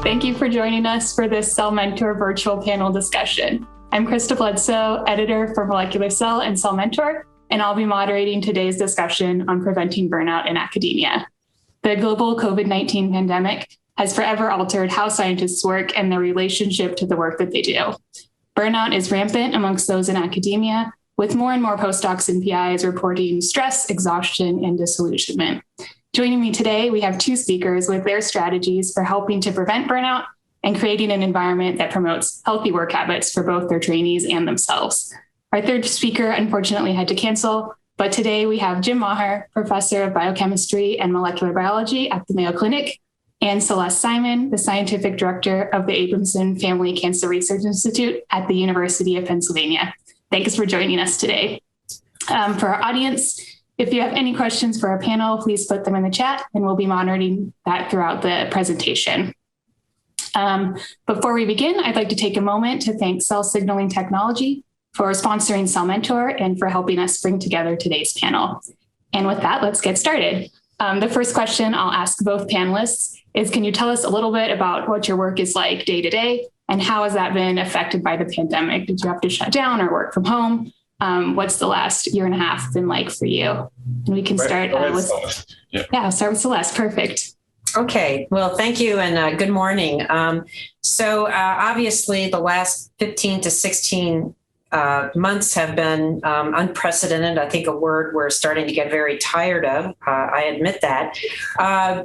Thank you for joining us for this Cell Mentor virtual panel discussion. I'm Krista Bledsoe, editor for Molecular Cell and Cell Mentor, and I'll be moderating today's discussion on preventing burnout in academia. The global COVID-19 pandemic has forever altered how scientists work and their relationship to the work that they do. Burnout is rampant amongst those in academia, with more and more postdocs and PIs reporting stress, exhaustion, and disillusionment. Joining me today, we have two speakers with their strategies for helping to prevent burnout and creating an environment that promotes healthy work habits for both their trainees and themselves. Our third speaker unfortunately had to cancel, but today we have Jim Maher, professor of biochemistry and molecular biology at the Mayo Clinic, and Celeste Simon, the scientific director of the Abramson Family Cancer Research Institute at the University of Pennsylvania. Thanks for joining us today. For our audience, if you have any questions for our panel, please put them in the chat and we'll be monitoring that throughout the presentation. Before we begin, I'd like to take a moment to thank Cell Signaling Technology for sponsoring Cell Mentor and for helping us bring together today's panel. And with that, let's get started. The first question I'll ask both panelists is, can you tell us a little bit about what your work is like day to day and how has that been affected by the pandemic? Did you have to shut down or work from home? What's the last year and a half been like for you? And we can start with start with Celeste. Perfect. Okay. Well, thank you and good morning. So obviously the last 15 to 16 months have been unprecedented. I think a word we're starting to get very tired of. I admit that.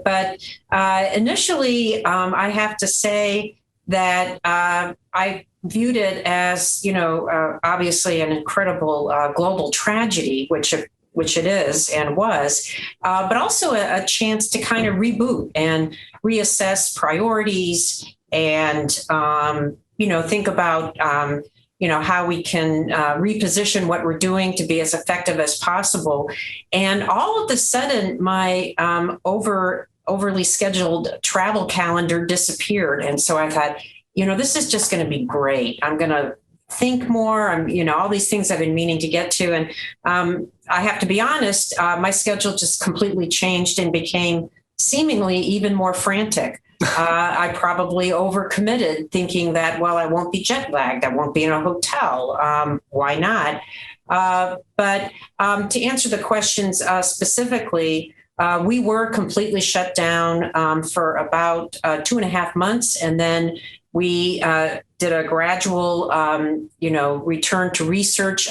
But initially, I have to say that I viewed it as, obviously an incredible global tragedy, which it is and was, but also a chance to kind of reboot and reassess priorities and, think about, how we can reposition what we're doing to be as effective as possible. And all of a sudden, my overly scheduled travel calendar disappeared. And so I thought, this is just going to be great. I'm going to think more. All these things I've been meaning to get to. And I have to be honest, my schedule just completely changed and became seemingly even more frantic. I probably overcommitted thinking that, well, I won't be jet lagged. I won't be in a hotel. Why not? But to answer the questions specifically, we were completely shut down for about 2.5 months. And then we did a gradual, return to research.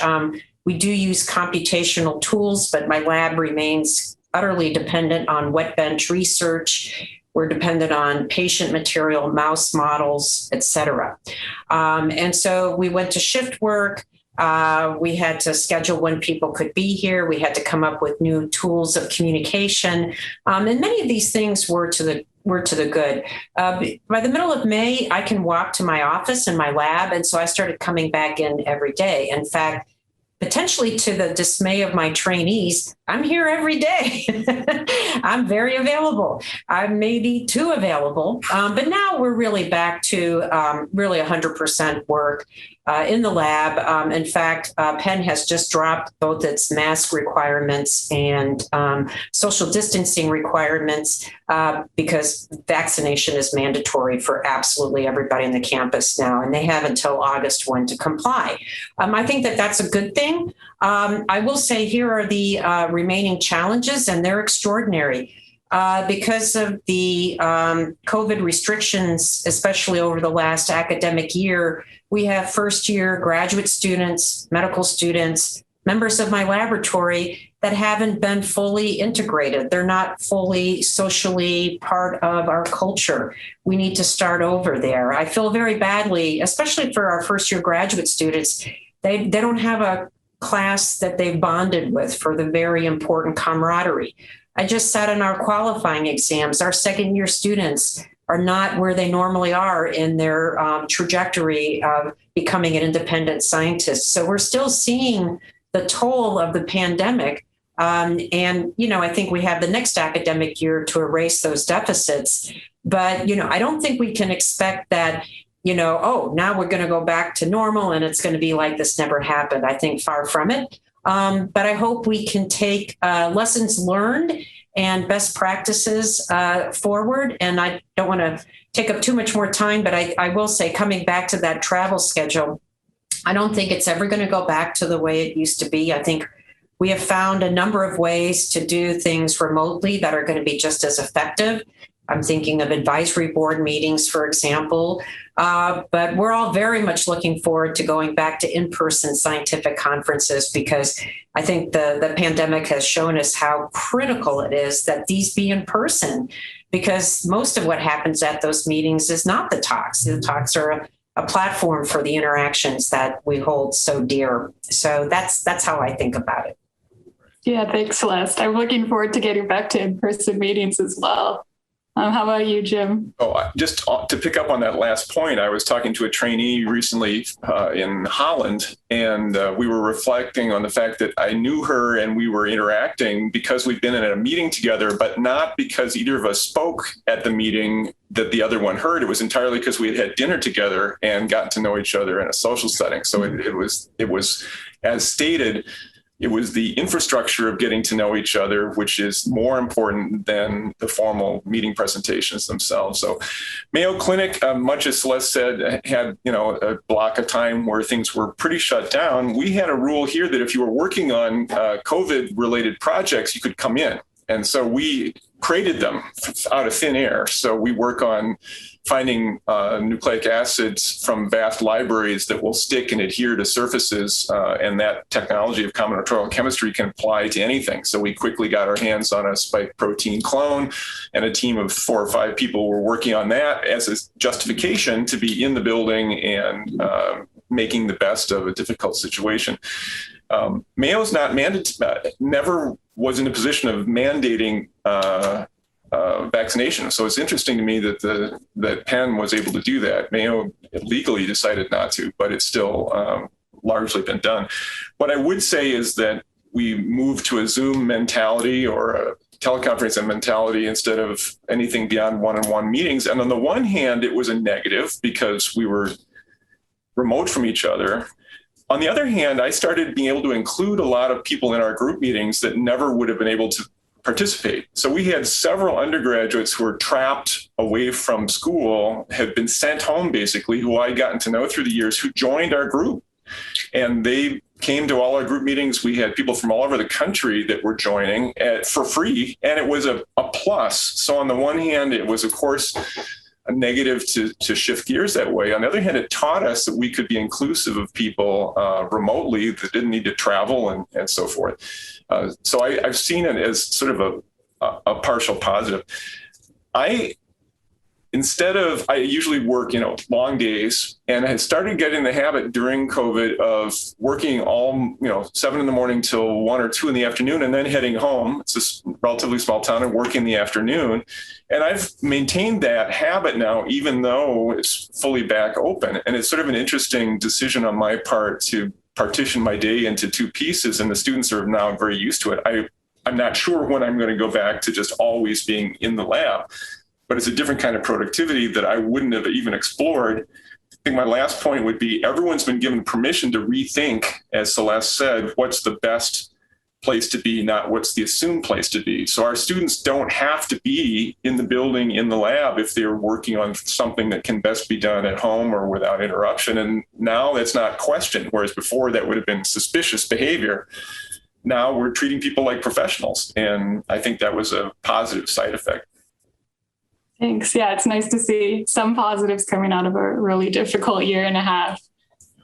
We do use computational tools, but my lab remains utterly dependent on wet bench research. We're dependent on patient material, mouse models, et cetera. And so we went to shift work. We had to schedule when people could be here. We had to come up with new tools of communication. And many of these things were to the good. By the middle of May, I can walk to my office and my lab. And so I started coming back in every day. In fact, potentially to the dismay of my trainees, I'm here every day. I'm very available. I'm maybe too available. But now we're really back to really 100% work in the lab. In fact, Penn has just dropped both its mask requirements and social distancing requirements because vaccination is mandatory for absolutely everybody on the campus now. And they have until August 1 to comply. I think that that's a good thing. I will say here are the remaining challenges, and they're extraordinary. Because of the COVID restrictions, especially over the last academic year, we have first-year graduate students, medical students, members of my laboratory that haven't been fully integrated. They're not fully socially part of our culture. We need to start over there. I feel very badly, especially for our first-year graduate students. They don't have a class that they've bonded with for the very important camaraderie. I just sat in our qualifying exams. Our second-year students are not where they normally are in their trajectory of becoming an independent scientist. So we're still seeing the toll of the pandemic. And, I think we have the next academic year to erase those deficits. But, I don't think we can expect that, now we're going to go back to normal and it's going to be like this never happened. I think far from it. But I hope we can take lessons learned and best practices forward. And I don't want to take up too much more time, but I will say, coming back to that travel schedule, I don't think it's ever going to go back to the way it used to be. I think we have found a number of ways to do things remotely that are going to be just as effective. I'm thinking of advisory board meetings, for example, but we're all very much looking forward to going back to in-person scientific conferences, because I think the pandemic has shown us how critical it is that these be in person, because most of what happens at those meetings is not the talks. The talks are a platform for the interactions that we hold so dear. So that's how I think about it. Yeah, thanks, Celeste. I'm looking forward to getting back to in-person meetings as well. How about you, Jim? Oh, just to pick up on that last point, I was talking to a trainee recently in Holland, and we were reflecting on the fact that I knew her and we were interacting because we'd been in a meeting together, but not because either of us spoke at the meeting that the other one heard. It was entirely because we had had dinner together and gotten to know each other in a social setting. So it was, as stated, it was the infrastructure of getting to know each other, which is more important than the formal meeting presentations themselves. So Mayo Clinic, much as Celeste said, had a block of time where things were pretty shut down. We had a rule here that if you were working on COVID-related projects, you could come in. And so we created them out of thin air. So we work on finding nucleic acids from vast libraries that will stick and adhere to surfaces, and that technology of combinatorial chemistry can apply to anything. So we quickly got our hands on a spike protein clone, and a team of 4 or 5 people were working on that as a justification to be in the building and making the best of a difficult situation. Mayo's not never was in a position of mandating vaccination. So it's interesting to me that Penn was able to do that. Mayo legally decided not to, but it's still largely been done. What I would say is that we moved to a Zoom mentality or a teleconference mentality instead of anything beyond one-on-one meetings. And on the one hand, it was a negative because we were remote from each other. On the other hand, I started being able to include a lot of people in our group meetings that never would have been able to participate. So we had several undergraduates who were trapped away from school, had been sent home basically, who I'd gotten to know through the years, who joined our group. And they came to all our group meetings. We had people from all over the country that were joining for free, and it was a plus. So on the one hand, it was, of course, a negative to shift gears that way. On the other hand, it taught us that we could be inclusive of people remotely that didn't need to travel and so forth. So I've seen it as sort of a partial positive. I usually work, long days, and I started getting the habit during COVID of working all, 7 a.m. till 1 or 2 p.m, and then heading home. It's a relatively small town, and working in the afternoon. And I've maintained that habit now, even though it's fully back open. And it's sort of an interesting decision on my part to partition my day into 2 pieces, and the students are now very used to it. I'm not sure when I'm going to go back to just always being in the lab, but it's a different kind of productivity that I wouldn't have even explored. I think my last point would be everyone's been given permission to rethink, as Celeste said, what's the best place to be, not what's the assumed place to be. So our students don't have to be in the building, in the lab, if they're working on something that can best be done at home or without interruption. And now that's not questioned, whereas before that would have been suspicious behavior. Now we're treating people like professionals. And I think that was a positive side effect. Thanks. Yeah, it's nice to see some positives coming out of a really difficult year and a half.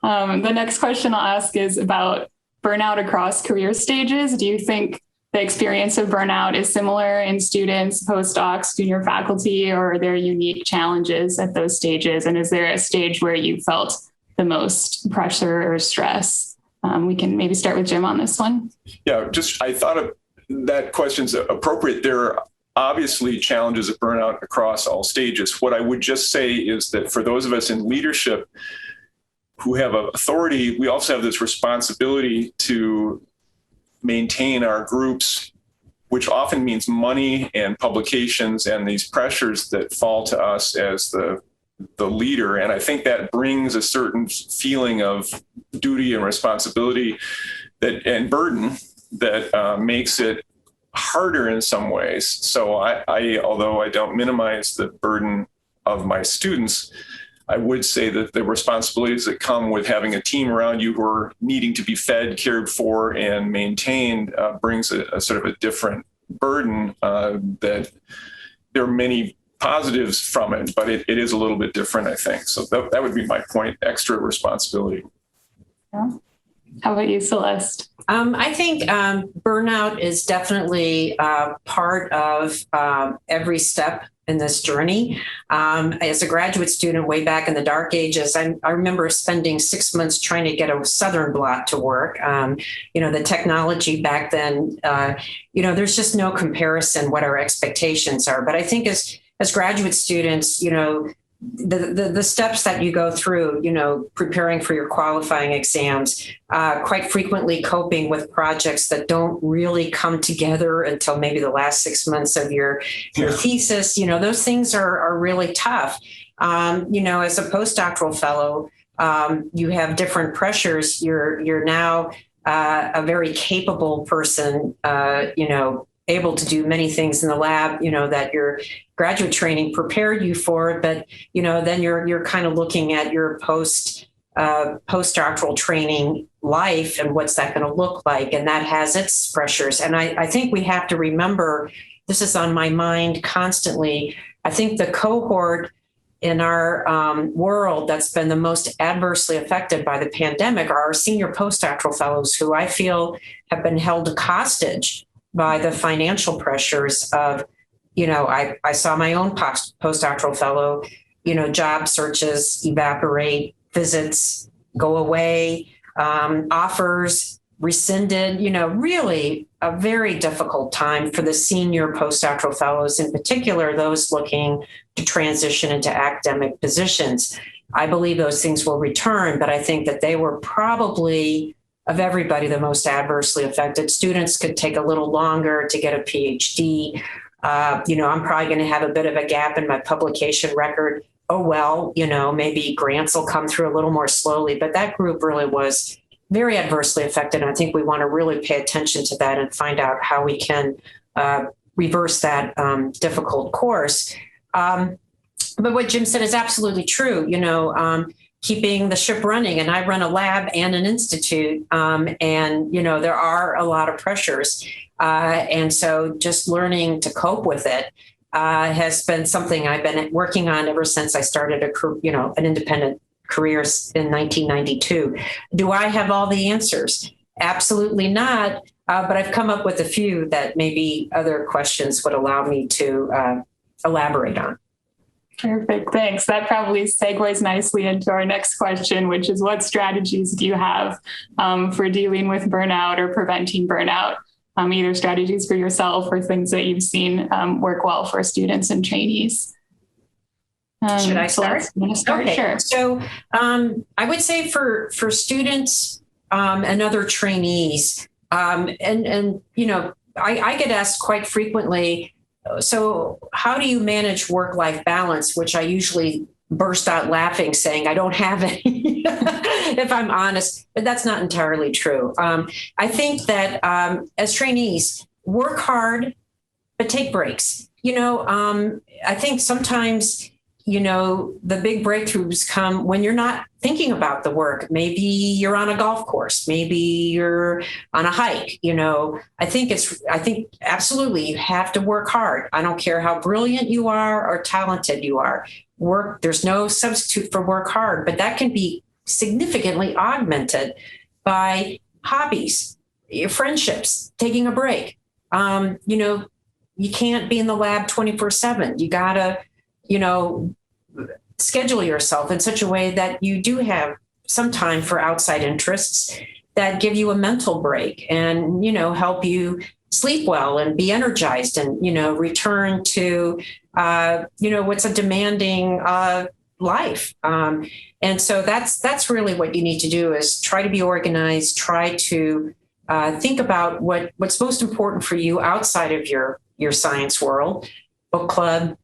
The next question I'll ask is about burnout across career stages. Do you think the experience of burnout is similar in students, postdocs, junior faculty, or are there unique challenges at those stages? And is there a stage where you felt the most pressure or stress? We can maybe start with Jim on this one. Yeah, I thought that question's appropriate. There are obviously challenges of burnout across all stages. What I would just say is that for those of us in leadership who have authority, we also have this responsibility to maintain our groups, which often means money and publications and these pressures that fall to us as the leader. And I think that brings a certain feeling of duty and responsibility and burden that makes it harder in some ways. So I although I don't minimize the burden of my students, I would say that the responsibilities that come with having a team around you who are needing to be fed, cared for, and maintained brings a sort of a different burden. That there are many positives from it, but it is a little bit different, I think. So that would be my point, extra responsibility. Yeah. How about you, Celeste? I think burnout is definitely part of every step in this journey. As a graduate student way back in the dark ages, I remember spending 6 months trying to get a Southern blot to work. The technology back then, there's just no comparison what our expectations are. But I think as graduate students, the steps that you go through, preparing for your qualifying exams, quite frequently coping with projects that don't really come together until maybe the last 6 months of your thesis, those things are really tough. As a postdoctoral fellow, you have different pressures. You're now a very capable person, able to do many things in the lab, that your graduate training prepared you for, but, then you're kind of looking at your postdoctoral training life and what's that going to look like. And that has its pressures. And I think we have to remember, this is on my mind constantly. I think the cohort in our world that's been the most adversely affected by the pandemic are our senior postdoctoral fellows, who I feel have been held hostage by the financial pressures of, I saw my own postdoctoral fellow, job searches evaporate, visits go away, offers rescinded, really a very difficult time for the senior postdoctoral fellows, in particular, those looking to transition into academic positions. I believe those things will return, but I think that they were probably, of everybody, the most adversely affected. Students could take a little longer to get a PhD. I'm probably going to have a bit of a gap in my publication record. Oh, well, maybe grants will come through a little more slowly, but that group really was very adversely affected. And I think we want to really pay attention to that and find out how we can reverse that difficult course. But what Jim said is absolutely true. Keeping the ship running. And I run a lab and an institute. And, there are a lot of pressures. And so just learning to cope with it has been something I've been working on ever since I started an independent career in 1992. Do I have all the answers? Absolutely not. But I've come up with a few that maybe other questions would allow me to elaborate on. Perfect. Thanks. That probably segues nicely into our next question, which is, what strategies do you have for dealing with burnout or preventing burnout? Either strategies for yourself or things that you've seen work well for students and trainees. Should I start? Okay. Sure. So I would say for students and other trainees, I get asked quite frequently, so how do you manage work-life balance, which I usually burst out laughing, saying I don't have any, if I'm honest, but that's not entirely true. I think that as trainees, work hard, but take breaks. I think sometimes, the big breakthroughs come when you're not thinking about the work. Maybe you're on a golf course. Maybe you're on a hike. I think absolutely you have to work hard. I don't care how brilliant you are or talented you are. There's no substitute for work hard, but that can be significantly augmented by hobbies, friendships, taking a break. You can't be in the lab 24/7. You gotta, schedule yourself in such a way that you do have some time for outside interests that give you a mental break and, help you sleep well and be energized and, return to, what's a demanding life. And so that's really what you need to do, is try to be organized, try to think about what's most important for you outside of your science world, book club,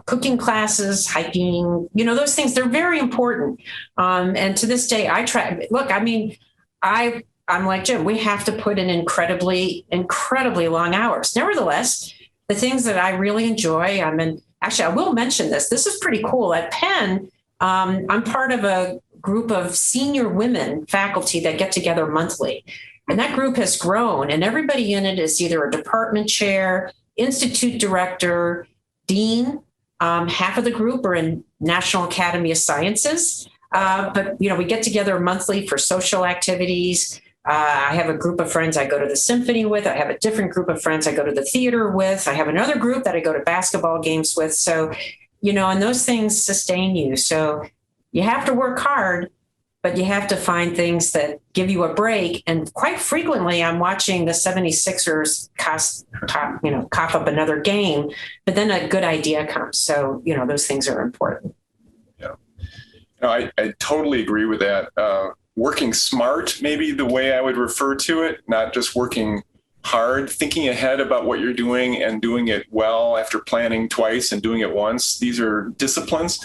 cooking classes, hiking, those things, they're very important. And to this day, I try, look, I'm like Jim, we have to put in incredibly, incredibly long hours. Nevertheless, the things that I really enjoy, I'm an actually, I will mention this. This is pretty cool. At Penn, I'm part of a group of senior women faculty that get together monthly. And that group has grown, and everybody in it is either a department chair, institute director, dean. Half of the group are in National Academy of Sciences. But, we get together monthly for social activities. I have a group of friends I go to the symphony with. I have a different group of friends I go to the theater with. I have another group that I go to basketball games with. So, and those things sustain you. So you have to work hard, but you have to find things that give you a break. And quite frequently, I'm watching the 76ers cough up another game, but then a good idea comes. So, those things are important. Yeah. I totally agree with that. Working smart, maybe the way I would refer to it, not just working hard, thinking ahead about what you're doing and doing it well after planning twice and doing it once. These are disciplines.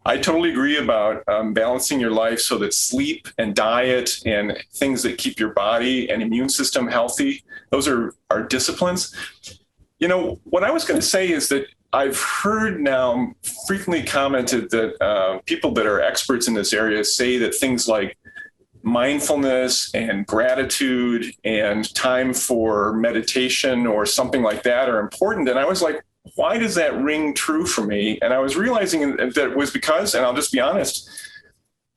I totally agree about balancing your life so that sleep and diet and things that keep your body and immune system healthy, those are disciplines. What I was going to say is that I've heard now frequently commented that people that are experts in this area say that things like mindfulness and gratitude and time for meditation or something like that are important. And I was like, why does that ring true for me? And I was realizing that it was because, and I'll just be honest,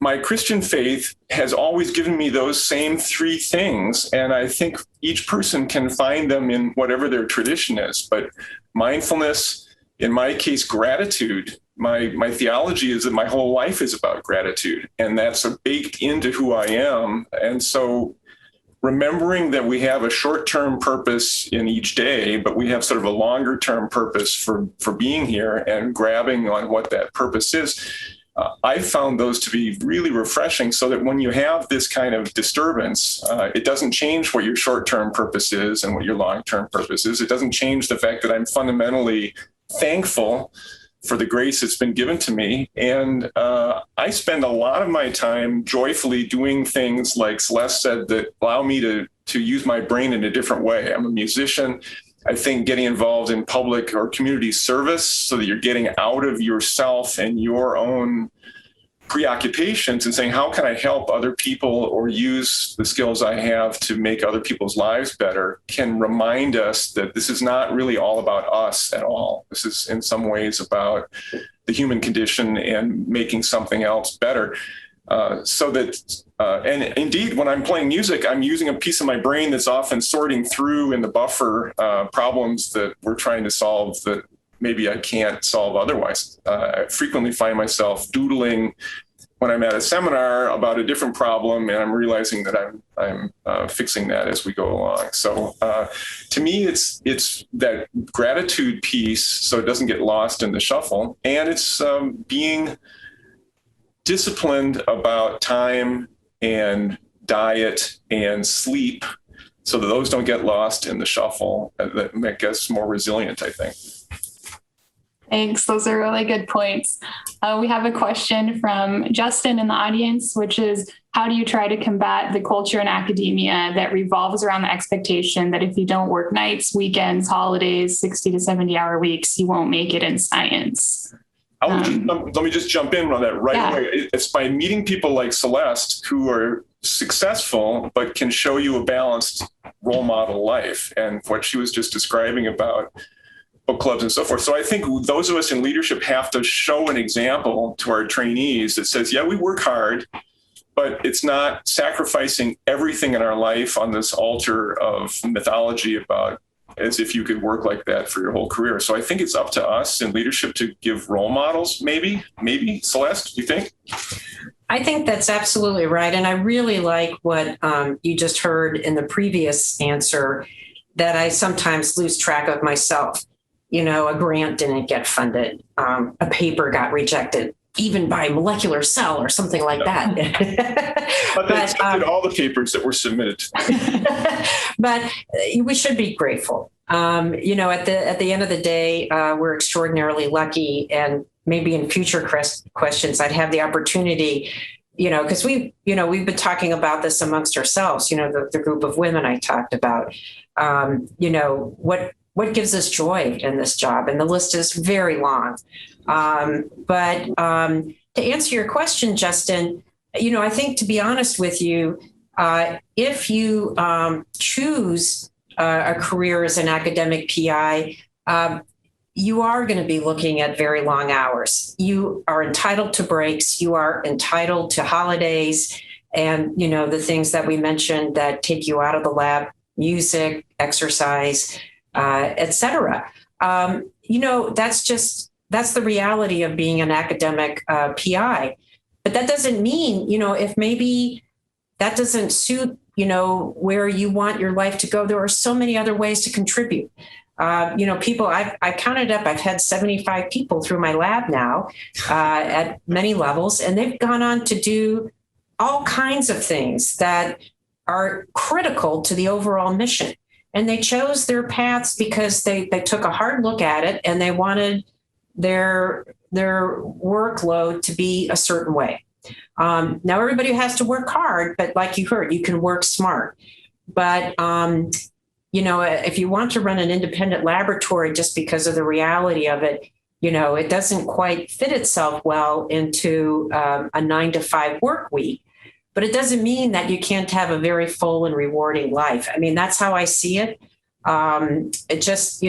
my Christian faith has always given me those same three things. And I think each person can find them in whatever their tradition is. But mindfulness, in my case, gratitude, my theology is that my whole life is about gratitude. And that's baked into who I am. And so remembering that we have a short-term purpose in each day, but we have sort of a longer-term purpose for being here and grabbing on what that purpose is, I found those to be really refreshing so that when you have this kind of disturbance, it doesn't change what your short-term purpose is and what your long-term purpose is. It doesn't change the fact that I'm fundamentally thankful for the grace that's been given to me. And I spend a lot of my time joyfully doing things like Celeste said that allow me to use my brain in a different way. I'm a musician. I think getting involved in public or community service so that you're getting out of yourself and your own preoccupations and saying, how can I help other people or use the skills I have to make other people's lives better, can remind us that this is not really all about us at all. This is in some ways about the human condition and making something else better. And indeed, when I'm playing music, I'm using a piece of my brain that's often sorting through in the buffer problems that we're trying to solve that maybe I can't solve otherwise. I frequently find myself doodling when I'm at a seminar about a different problem, and I'm realizing that I'm fixing that as we go along. So to me, it's that gratitude piece, so it doesn't get lost in the shuffle, and it's being disciplined about time and diet and sleep so that those don't get lost in the shuffle. That make us more resilient, I think. Thanks. Those are really good points. We have a question from Justin in the audience, which is, how do you try to combat the culture in academia that revolves around the expectation that if you don't work nights, weekends, holidays, 60 to 70-hour weeks, you won't make it in science? Let me just jump in on that away. It's by meeting people like Celeste who are successful, but can show you a balanced role model life and what she was just describing about book clubs and so forth. So I think those of us in leadership have to show an example to our trainees that says, yeah, we work hard, but it's not sacrificing everything in our life on this altar of mythology about as if you could work like that for your whole career. So I think it's up to us in leadership to give role models, maybe. Celeste, do you think? I think that's absolutely right. And I really like what you just heard in the previous answer, that I sometimes lose track of myself. A grant didn't get funded. A paper got rejected, even by Molecular Cell or something like that. But they accepted all the papers that were submitted. But we should be grateful. At the end of the day, we're extraordinarily lucky, and maybe in future questions, I'd have the opportunity, because we've been talking about this amongst ourselves, the group of women I talked about, what gives us joy in this job? And the list is very long. But to answer your question, Justin, I think, to be honest with you, if you choose a career as an academic PI, you are going to be looking at very long hours. You are entitled to breaks. You are entitled to holidays and, the things that we mentioned that take you out of the lab, music, exercise, et cetera. That's the reality of being an academic PI. But that doesn't mean, if maybe that doesn't suit, where you want your life to go, there are so many other ways to contribute. People, I counted up, I've had 75 people through my lab now at many levels, and they've gone on to do all kinds of things that are critical to the overall mission. And they chose their paths because they took a hard look at it and they wanted their workload to be a certain way. Now, everybody has to work hard, but like you heard, you can work smart. But, if you want to run an independent laboratory just because of the reality of it, it doesn't quite fit itself well into a 9-to-5 work week. But it doesn't mean that you can't have a very full and rewarding life. I mean, that's how I see it. It just,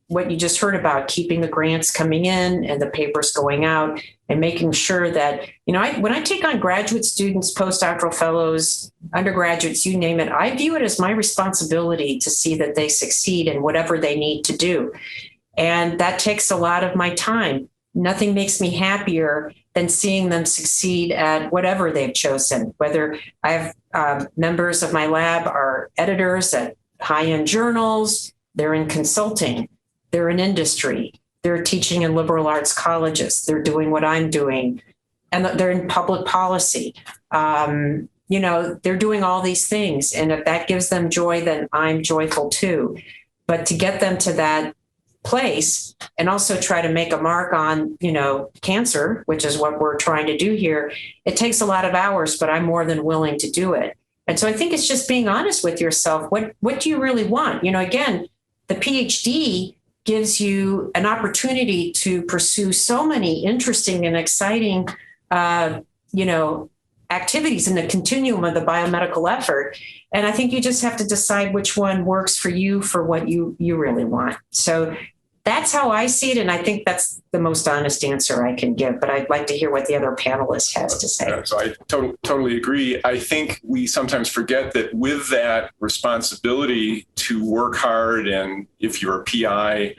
what you just heard about, keeping the grants coming in and the papers going out and making sure that, when I take on graduate students, postdoctoral fellows, undergraduates, you name it, I view it as my responsibility to see that they succeed in whatever they need to do. And that takes a lot of my time. Nothing makes me happier than seeing them succeed at whatever they've chosen, whether I have members of my lab are editors at high-end journals, they're in consulting, they're in industry, they're teaching in liberal arts colleges, they're doing what I'm doing, and they're in public policy. They're doing all these things. And if that gives them joy, then I'm joyful too. But to get them to that place and also try to make a mark on, cancer, which is what we're trying to do here, it takes a lot of hours, but I'm more than willing to do it. And so I think it's just being honest with yourself. What do you really want? Again, the PhD gives you an opportunity to pursue so many interesting and exciting, activities in the continuum of the biomedical effort. And I think you just have to decide which one works for you for what you really want. So that's how I see it. And I think that's the most honest answer I can give. But I'd like to hear what the other panelist has to say. Yeah, so I totally agree. I think we sometimes forget that with that responsibility to work hard, and if you're a PI,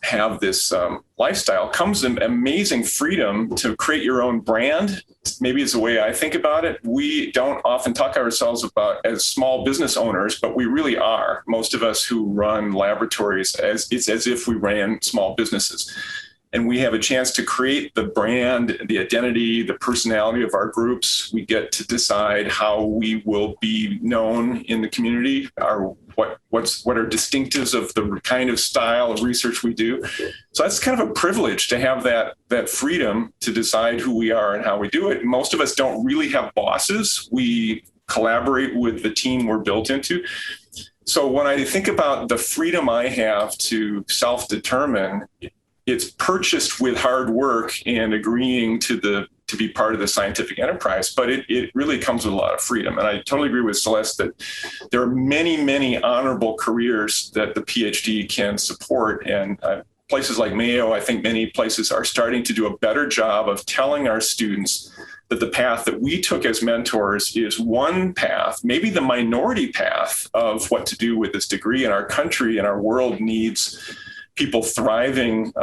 have this lifestyle, comes an amazing freedom to create your own brand. Maybe it's the way I think about it. We don't often talk ourselves about as small business owners, but we really are. Most of us who run laboratories, it's as if we ran small businesses. And we have a chance to create the brand, the identity, the personality of our groups. We get to decide how we will be known in the community, what are distinctives of the kind of style of research we do. So that's kind of a privilege to have that freedom to decide who we are and how we do it. Most of us don't really have bosses. We collaborate with the team we're built into. So when I think about the freedom I have to self-determine, it's purchased with hard work and agreeing to be part of the scientific enterprise, but it really comes with a lot of freedom. And I totally agree with Celeste that there are many, many honorable careers that the PhD can support. And places like Mayo, I think many places are starting to do a better job of telling our students that the path that we took as mentors is one path, maybe the minority path of what to do with this degree. And our country and our world needs people thriving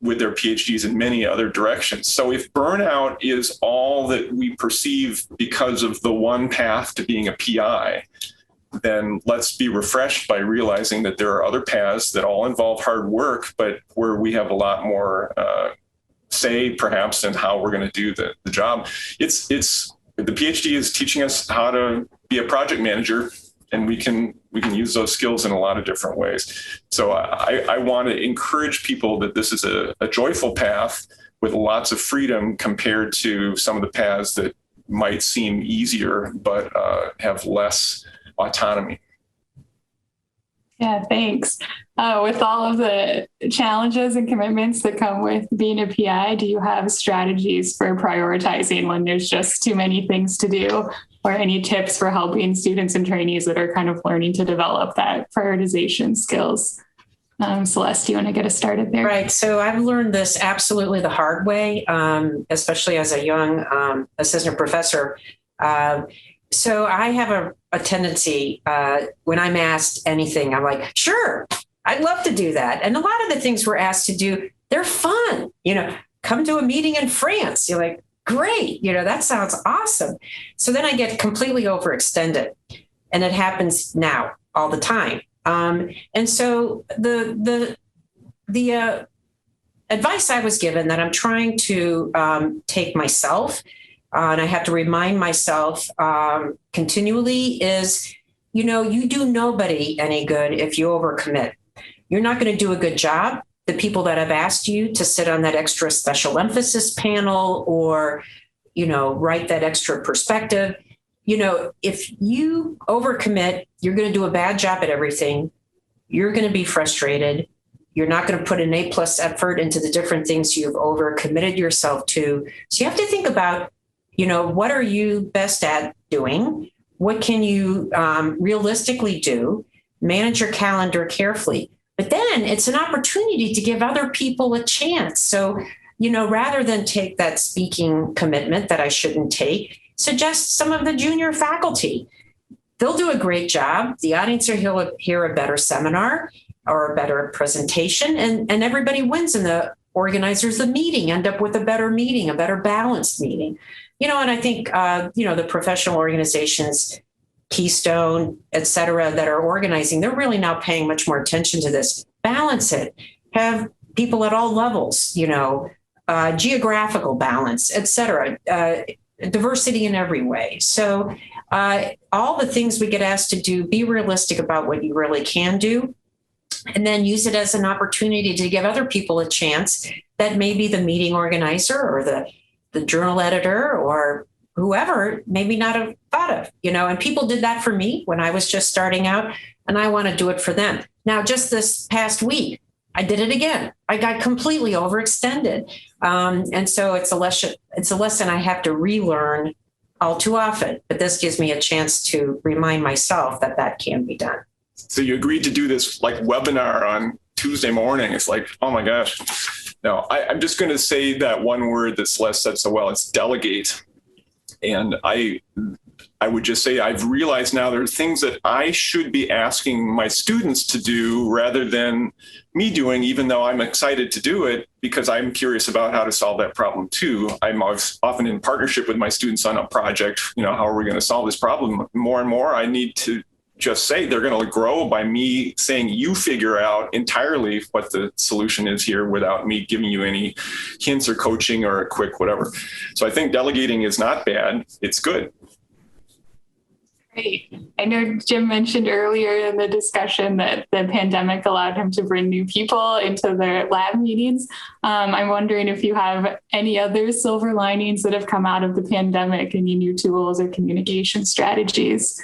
with their PhDs in many other directions. So if burnout is all that we perceive because of the one path to being a PI, then let's be refreshed by realizing that there are other paths that all involve hard work, but where we have a lot more say perhaps in how we're going to do the job. It's the PhD is teaching us how to be a project manager, and we can use those skills in a lot of different ways. So I want to encourage people that this is a joyful path with lots of freedom compared to some of the paths that might seem easier but have less autonomy. Yeah, thanks. With all of the challenges and commitments that come with being a PI, do you have strategies for prioritizing when there's just too many things to do, or any tips for helping students and trainees that are kind of learning to develop that prioritization skills? Celeste, do you want to get us started there? Right. So I've learned this absolutely the hard way, especially as a young assistant professor. So I have a tendency, when I'm asked anything, I'm like, sure, I'd love to do that. And a lot of the things we're asked to do, they're fun. Come to a meeting in France. You're like, great. That sounds awesome. So then I get completely overextended, and it happens now all the time. And so the advice I was given that I'm trying to take myself, and I have to remind myself continually is, you do nobody any good if you overcommit. You're not going to do a good job. The people that have asked you to sit on that extra special emphasis panel or, write that extra perspective, if you overcommit, you're going to do a bad job at everything. You're going to be frustrated. You're not going to put an A+ effort into the different things you've overcommitted yourself to. So you have to think about, what are you best at doing? What can you realistically do? Manage your calendar carefully. But then it's an opportunity to give other people a chance. So, rather than take that speaking commitment that I shouldn't take, suggest some of the junior faculty. They'll do a great job. The audience will hear a better seminar or a better presentation, and everybody wins, and the organizers of the meeting end up with a better meeting, a better balanced meeting. And I think, the professional organizations, Keystone, et cetera, that are organizing, they're really now paying much more attention to this. Balance it. Have people at all levels, geographical balance, et cetera, diversity in every way. So all the things we get asked to do, be realistic about what you really can do, and then use it as an opportunity to give other people a chance that maybe the meeting organizer or the journal editor or whoever maybe not have thought of, and people did that for me when I was just starting out, and I want to do it for them. Now, just this past week, I did it again. I got completely overextended. And so it's a lesson I have to relearn all too often, but this gives me a chance to remind myself that can be done. So you agreed to do this webinar on Tuesday morning. It's like, oh my gosh. No, I'm just going to say that one word that Celeste said so well. It's delegate. And I would just say I've realized now there are things that I should be asking my students to do rather than me doing, even though I'm excited to do it because I'm curious about how to solve that problem too. I'm often in partnership with my students on a project. How are we going to solve this problem? More and more, I need to just say they're going to grow by me saying you figure out entirely what the solution is here without me giving you any hints or coaching or a quick whatever. So I think delegating is not bad. It's good. Great. I know Jim mentioned earlier in the discussion that the pandemic allowed him to bring new people into their lab meetings. I'm wondering if you have any other silver linings that have come out of the pandemic, any new tools or communication strategies.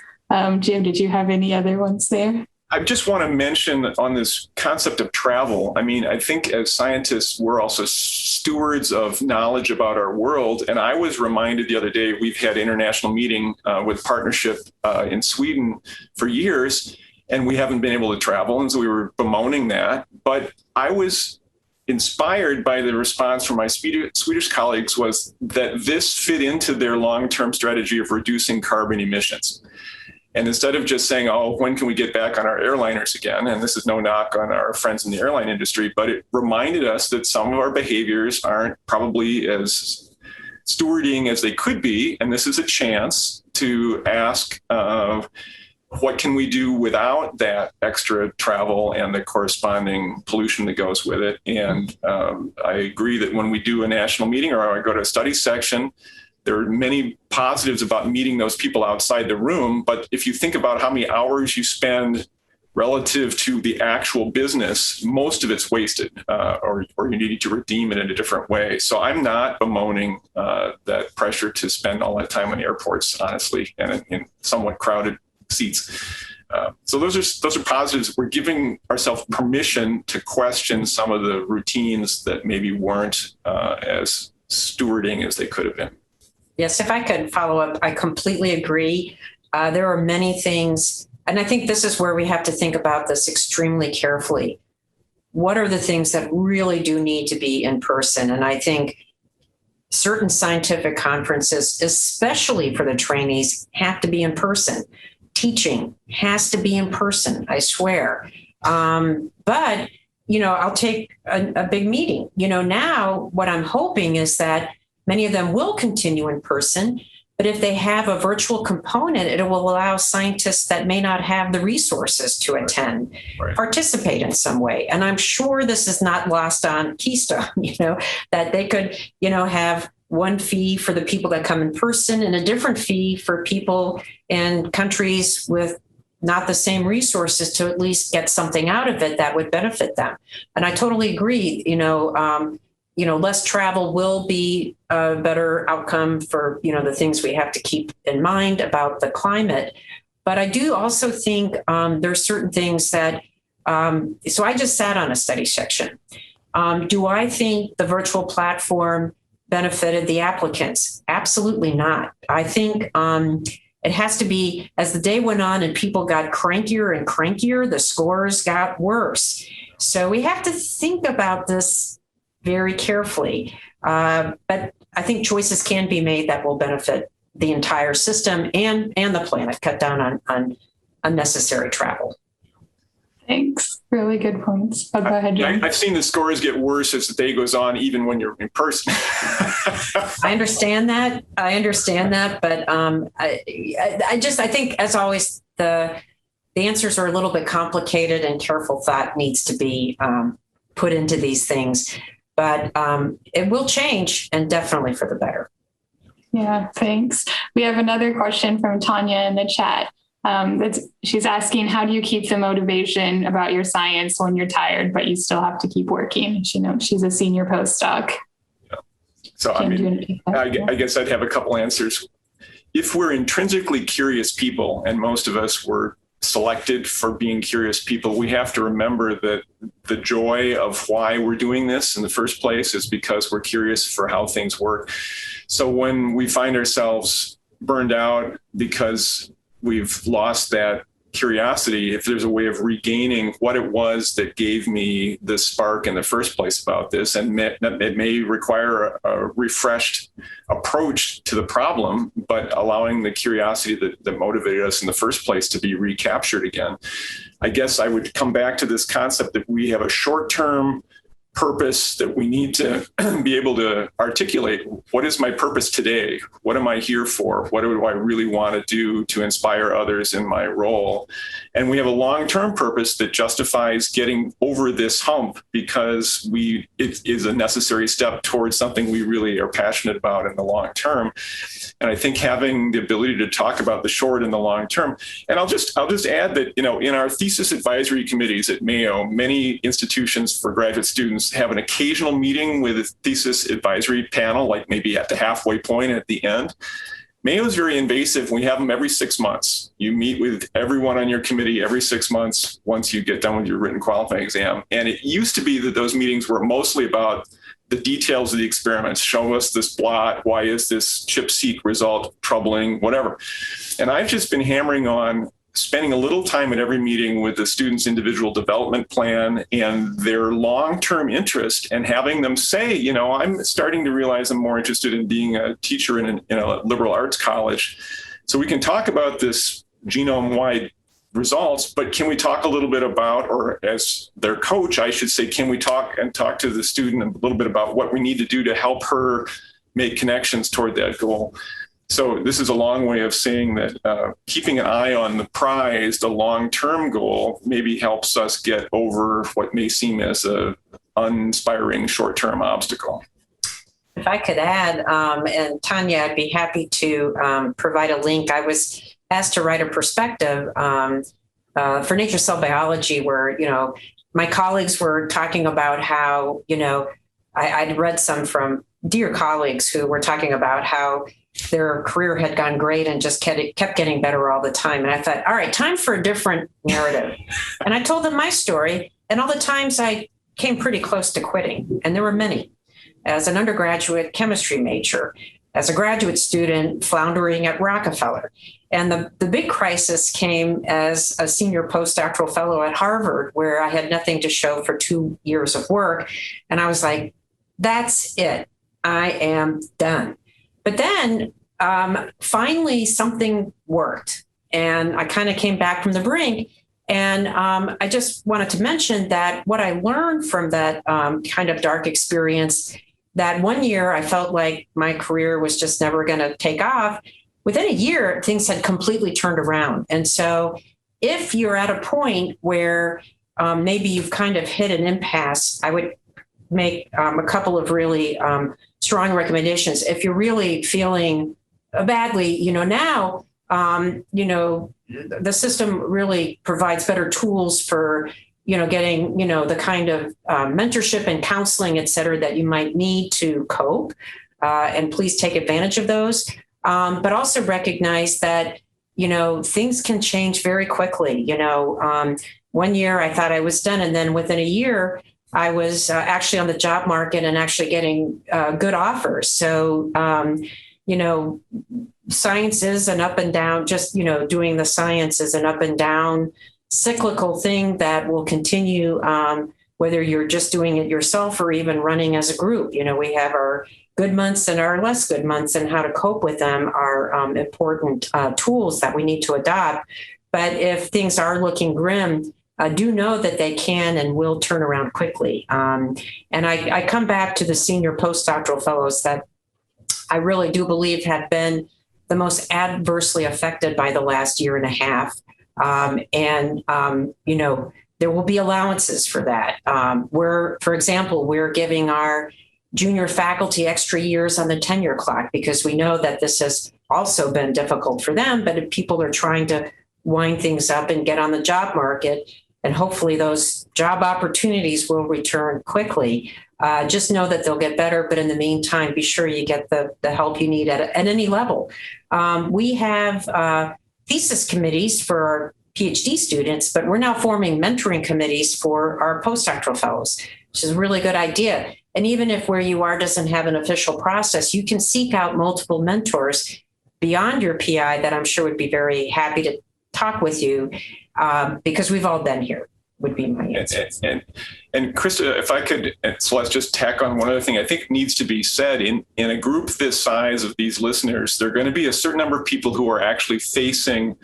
Jim, did you have any other ones there? I just want to mention on this concept of travel. I mean, I think as scientists, we're also stewards of knowledge about our world. And I was reminded the other day, we've had international meeting with partnership in Sweden for years, and we haven't been able to travel. And so we were bemoaning that. But I was inspired by the response from my Swedish colleagues was that this fit into their long-term strategy of reducing carbon emissions. And instead of just saying, oh, when can we get back on our airliners again? And this is no knock on our friends in the airline industry, but it reminded us that some of our behaviors aren't probably as stewarding as they could be. And this is a chance to ask, what can we do without that extra travel and the corresponding pollution that goes with it? And I agree that when we do a national meeting or I go to a study section, there are many positives about meeting those people outside the room. But if you think about how many hours you spend relative to the actual business, most of it's wasted or you need to redeem it in a different way. So I'm not bemoaning that pressure to spend all that time on airports, honestly, and in somewhat crowded seats. So those are positives. We're giving ourselves permission to question some of the routines that maybe weren't as stewarding as they could have been. Yes, if I could follow up, I completely agree. There are many things, and I think this is where we have to think about this extremely carefully. What are the things that really do need to be in person? And I think certain scientific conferences, especially for the trainees, have to be in person. Teaching has to be in person, I swear. But, I'll take a big meeting. Now what I'm hoping is that many of them will continue in person, but if they have a virtual component, it will allow scientists that may not have the resources to attend, participate in some way. And I'm sure this is not lost on Keystone, that they could, have one fee for the people that come in person and a different fee for people in countries with not the same resources to at least get something out of it that would benefit them. And I totally agree, less travel will be a better outcome for, the things we have to keep in mind about the climate. But I do also think there's certain things that, so I just sat on a study section. Do I think the virtual platform benefited the applicants? Absolutely not. I think it has to be, as the day went on and people got crankier and crankier, the scores got worse. So we have to think about this very carefully. But I think choices can be made that will benefit the entire system and the planet, cut down on unnecessary travel. Thanks. Really good points. Go ahead, Jim. I've seen the scores get worse as the day goes on, even when you're in person. I understand that. But I think, as always, the answers are a little bit complicated and careful thought needs to be put into these things. But it will change, and definitely for the better. Yeah, thanks. We have another question from Tanya in the chat. She's asking, how do you keep the motivation about your science when you're tired, but you still have to keep working? She knows she's a senior postdoc. Yeah. So, I guess I'd have a couple answers. If we're intrinsically curious people, and most of us were selected for being curious people, we have to remember that the joy of why we're doing this in the first place is because we're curious for how things work. So when we find ourselves burned out because we've lost that curiosity, if there's a way of regaining what it was that gave me the spark in the first place about this, and it may require a refreshed approach to the problem, but allowing the curiosity that motivated us in the first place to be recaptured again. I guess I would come back to this concept that we have a short-term purpose that we need to be able to articulate. What is my purpose today? What am I here for? What do I really want to do to inspire others in my role? And we have a long-term purpose that justifies getting over this hump because it is a necessary step towards something we really are passionate about in the long term. And I think having the ability to talk about the short and the long term. And I'll just add that, in our thesis advisory committees at Mayo, many institutions for graduate students have an occasional meeting with a thesis advisory panel, like maybe at the halfway point at the end. Mayo is very invasive. We have them every 6 months. You meet with everyone on your committee every 6 months once you get done with your written qualifying exam. And it used to be that those meetings were mostly about the details of the experiments. Show us this blot. Why is this ChIP-seq result troubling? Whatever. And I've just been hammering on spending a little time at every meeting with the student's individual development plan and their long-term interest, and having them say, I'm starting to realize I'm more interested in being a teacher in a liberal arts college. So we can talk about this genome-wide results, but can we talk a little bit about, or as their coach, I should say, can we talk to the student a little bit about what we need to do to help her make connections toward that goal? So this is a long way of saying that keeping an eye on the prize, the long-term goal, maybe helps us get over what may seem as a uninspiring short-term obstacle. If I could add, and Tanya, I'd be happy to provide a link. I was asked to write a perspective for Nature Cell Biology, where, my colleagues were talking about how, I'd read some from dear colleagues who were talking about how their career had gone great and just kept getting better all the time. And I thought, all right, time for a different narrative. And I told them my story and all the times I came pretty close to quitting. And there were many. As an undergraduate chemistry major, as a graduate student floundering at Rockefeller. And the big crisis came as a senior postdoctoral fellow at Harvard, where I had nothing to show for 2 years of work. And I was like, that's it. I am done. But then finally something worked. And I kind of came back from the brink. And I just wanted to mention that what I learned from that kind of dark experience, that 1 year I felt like my career was just never going to take off. Within a year, things had completely turned around. And so if you're at a point where maybe you've kind of hit an impasse, I would make a couple of really strong recommendations. If you're really feeling badly, now, the system really provides better tools for getting, the kind of mentorship and counseling, et cetera, that you might need to cope. And please take advantage of those. But also recognize that, things can change very quickly. 1 year I thought I was done. And then within a year, I was actually on the job market and actually getting good offers. So, science is an up and down, just, doing the science is an up and down cyclical thing that will continue, whether you're just doing it yourself or even running as a group. We have our good months and our less good months, and how to cope with them are important tools that we need to adopt. But if things are looking grim, do know that they can and will turn around quickly. And I come back to the senior postdoctoral fellows that I really do believe have been the most adversely affected by the last year and a half. There will be allowances for that. For example, we're giving our junior faculty extra years on the tenure clock because we know that this has also been difficult for them. But if people are trying to wind things up and get on the job market, and hopefully those job opportunities will return quickly, just know that they'll get better. But in the meantime, be sure you get the help you need at any level. We have thesis committees for our PhD students, but we're now forming mentoring committees for our postdoctoral fellows, which is a really good idea. And even if where you are doesn't have an official process, you can seek out multiple mentors beyond your PI that I'm sure would be very happy to talk with you, because we've all been here, would be my answer. And Krista, if I could, Celeste, just tack on one other thing I think needs to be said. In a group this size of these listeners, there are going to be a certain number of people who are actually facing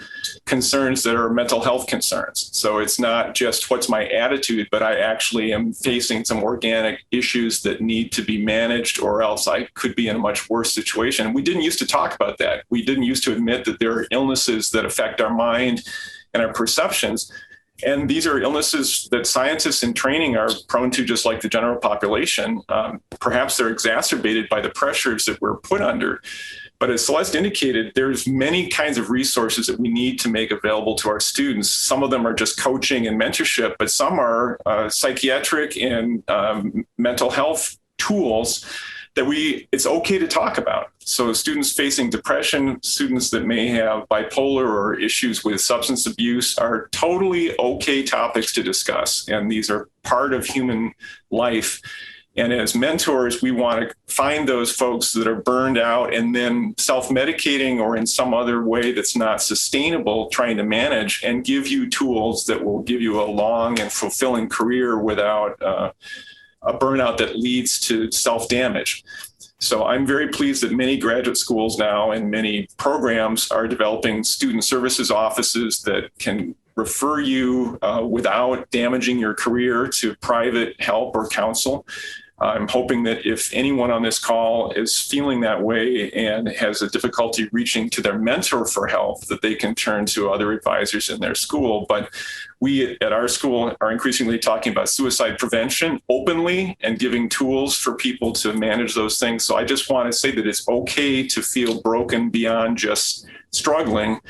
concerns that are mental health concerns. So it's not just what's my attitude, but I actually am facing some organic issues that need to be managed, or else I could be in a much worse situation. We didn't used to talk about that. We didn't used to admit that there are illnesses that affect our mind and our perceptions. And these are illnesses that scientists in training are prone to, just like the general population. Perhaps they're exacerbated by the pressures that we're put under. But as Celeste indicated, there's many kinds of resources that we need to make available to our students. Some of them are just coaching and mentorship, but some are psychiatric and mental health tools that it's okay to talk about. So students facing depression, students that may have bipolar or issues with substance abuse are totally okay topics to discuss. And these are part of human life. And as mentors, we want to find those folks that are burned out and then self-medicating or in some other way that's not sustainable, trying to manage, and give you tools that will give you a long and fulfilling career without a burnout that leads to self-damage. So I'm very pleased that many graduate schools now and many programs are developing student services offices that can refer you without damaging your career to private help or counsel. I'm hoping that if anyone on this call is feeling that way and has a difficulty reaching to their mentor for help, that they can turn to other advisors in their school. But we at our school are increasingly talking about suicide prevention openly and giving tools for people to manage those things. So I just want to say that it's okay to feel broken beyond just struggling,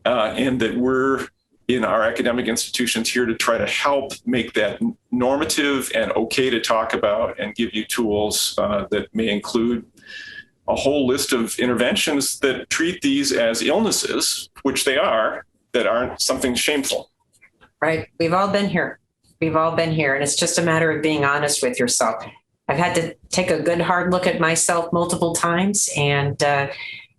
and that we're in our academic institutions here to try to help make that normative and okay to talk about, and give you tools that may include a whole list of interventions that treat these as illnesses, which they are, that aren't something shameful. Right. We've all been here. We've all been here. And it's just a matter of being honest with yourself. I've had to take a good hard look at myself multiple times. And,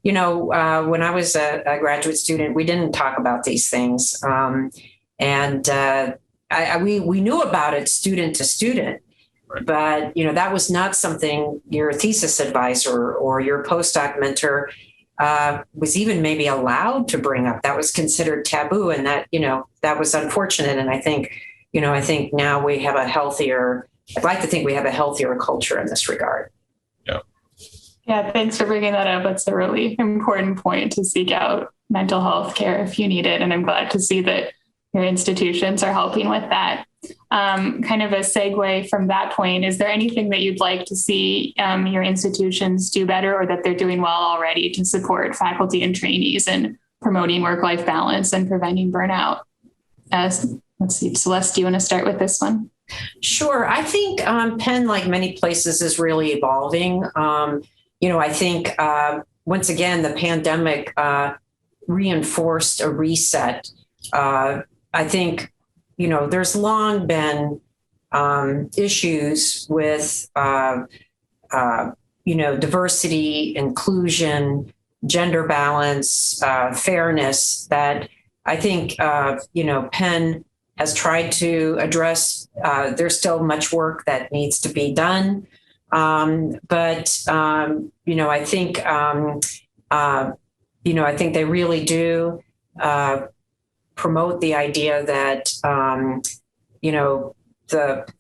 when I was a graduate student, we didn't talk about these things. We knew about it student to student. But, that was not something your thesis advisor or your postdoc mentor was even maybe allowed to bring up. That was considered taboo. And that was unfortunate. And I think now we have I'd like to think we have a healthier culture in this regard. Yeah. Yeah. Thanks for bringing that up. It's a really important point to seek out mental health care if you need it. And I'm glad to see that your institutions are helping with that. Kind of a segue from that point, is there anything that you'd like to see your institutions do better or that they're doing well already to support faculty and trainees in promoting work-life balance and preventing burnout? Let's see, Celeste, do you want to start with this one? Sure. I think Penn, like many places, is really evolving. I think, once again, the pandemic reinforced a reset. I think there's long been issues with, diversity, inclusion, gender balance, fairness that I think, Penn has tried to address. There's still much work that needs to be done. I think they really do promote the idea that,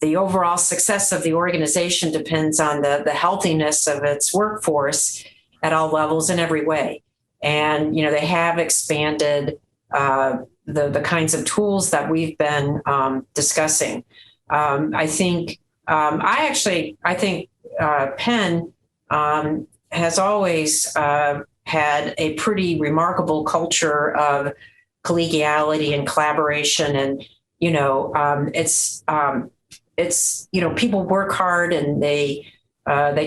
the overall success of the organization depends on the healthiness of its workforce at all levels in every way. And, they have expanded the kinds of tools that we've been discussing. I think Penn has always had a pretty remarkable culture of collegiality and collaboration. And, people work hard and they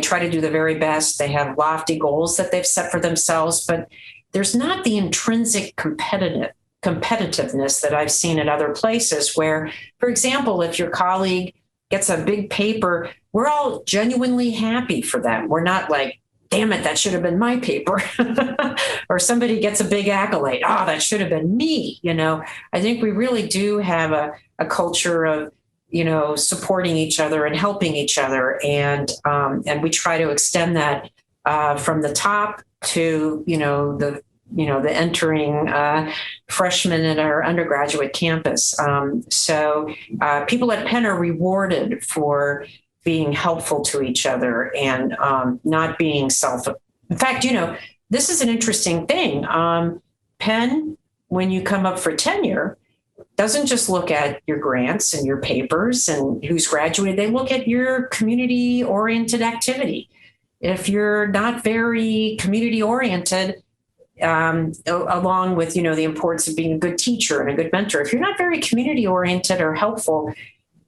try to do the very best. They have lofty goals that they've set for themselves, but there's not the intrinsic competitiveness that I've seen at other places where, for example, if your colleague gets a big paper, we're all genuinely happy for them. We're not like, damn it, that should have been my paper. Or somebody gets a big accolade. Oh, that should have been me. I think we really do have a culture of, supporting each other and helping each other. And we try to extend that from the top to, the entering freshmen at our undergraduate campus. So people at Penn are rewarded for being helpful to each other and not being In fact, this is an interesting thing. Penn, when you come up for tenure, doesn't just look at your grants and your papers and who's graduated. They look at your community-oriented activity. If you're not very community-oriented, along with, the importance of being a good teacher and a good mentor, if you're not very community-oriented or helpful,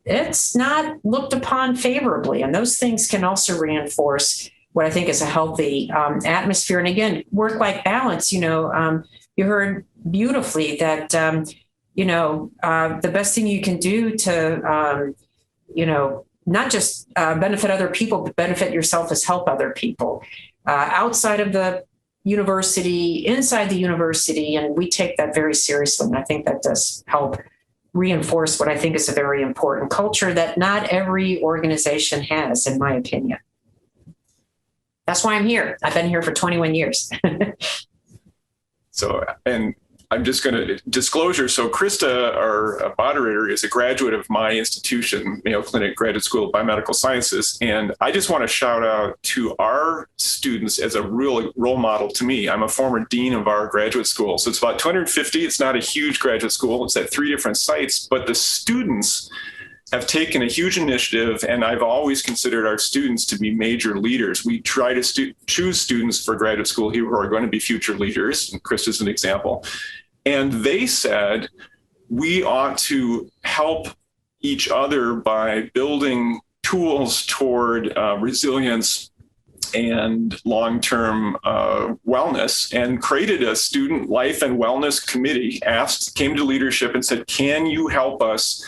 it's not looked upon favorably. And those things can also reinforce what I think is a healthy atmosphere. And again, work-life balance, you heard beautifully that, the best thing you can do to, not just benefit other people, but benefit yourself is help other people outside of the university, inside the university. And we take that very seriously. And I think that does help reinforce what I think is a very important culture that not every organization has, in my opinion. That's why I'm here. I've been here for 21 years. So, and I'm just going to disclosure. So Krista, our moderator, is a graduate of my institution, Mayo Clinic Graduate School of Biomedical Sciences. And I just want to shout out to our students as a real role model to me. I'm a former dean of our graduate school. So it's about 250. It's not a huge graduate school. It's at 3 different sites, but the students have taken a huge initiative, and I've always considered our students to be major leaders. We try to choose students for graduate school here who are going to be future leaders, and Krista's an example. And they said, we ought to help each other by building tools toward resilience students and long-term wellness, and created a student life and wellness committee, came to leadership and said, can you help us